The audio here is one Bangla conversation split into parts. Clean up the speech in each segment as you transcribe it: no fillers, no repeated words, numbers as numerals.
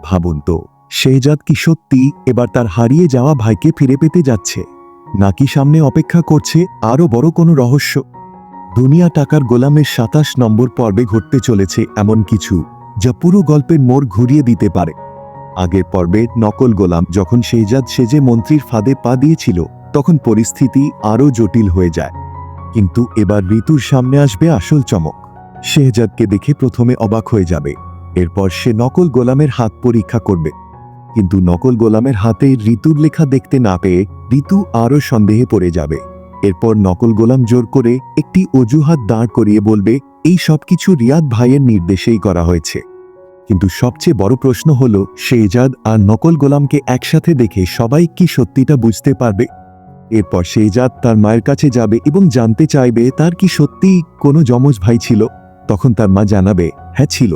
ভাবুন তো, শেহজাদ কি সত্যি এবার তার হারিয়ে যাওয়া ভাইকে ফিরে পেতে যাচ্ছে, নাকি সামনে অপেক্ষা করছে আরও বড় কোনো রহস্য? দুনিয়া টাকার গোলামের ২৭ নম্বর পর্বে ঘটতে চলেছে এমন কিছু যা পুরো গল্পের মোড় ঘুরিয়ে দিতে পারে। আগের পর্বে নকল গোলাম যখন শেহজাদ সেজে মন্ত্রীর ফাঁদে পা দিয়েছিল, তখন পরিস্থিতি আরও জটিল হয়ে যায়। কিন্তু এবার ঋতুর সামনে আসবে আসল চমক। শেহজাদকে দেখে প্রথমে অবাক হয়ে যাবে, এরপর সে নকল গোলামের হাত পরীক্ষা করবে। কিন্তু নকল গোলামের হাতে ঋতুর লেখা দেখতে না পেয়ে ঋতু আরও সন্দেহে পড়ে যাবে। এরপর নকল গোলাম জোর করে একটি অজুহাত দাঁড় করিয়ে বলবে এই সবকিছু রিয়াদ ভাইয়ের নির্দেশেই করা হয়েছে। কিন্তু সবচেয়ে বড় প্রশ্ন হলো, শেহজাদ আর নকল গোলামকে একসাথে দেখে সবাই কি সত্যিটা বুঝতে পারবে? এরপর শেহজাদ তার মায়ের কাছে যাবে এবং জানতে চাইবে তার কি সত্যিই কোনো যমজ ভাই ছিল। তখন তার মা জানাবে হ্যাঁ ছিল,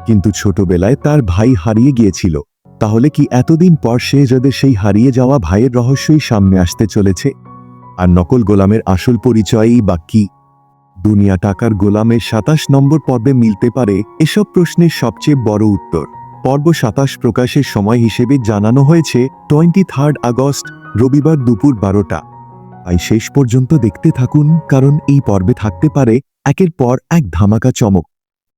কিন্তু ছোটবেলায় তার ভাই হারিয়ে গিয়েছিল। তাহলে কি এতদিন পর শেহজাদের সেই হারিয়ে যাওয়া ভাইয়ের রহস্যই সামনে আসতে চলেছে? আর নকল গোলামের আসল পরিচয়ই বা কি? দুনিয়া টাকার গোলামের ২৭ নম্বর পর্বে মিলতে পারে এসব প্রশ্নের সবচেয়ে বড় উত্তর। পর্ব ২৭ প্রকাশের সময় হিসেবে জানানো হয়েছে 23 আগস্ট, রবিবার দুপুর ১২টা। তাই শেষ পর্যন্ত দেখতে থাকুন, কারণ এই পর্বে থাকতে পারে একের পর এক ধামাকা চমক।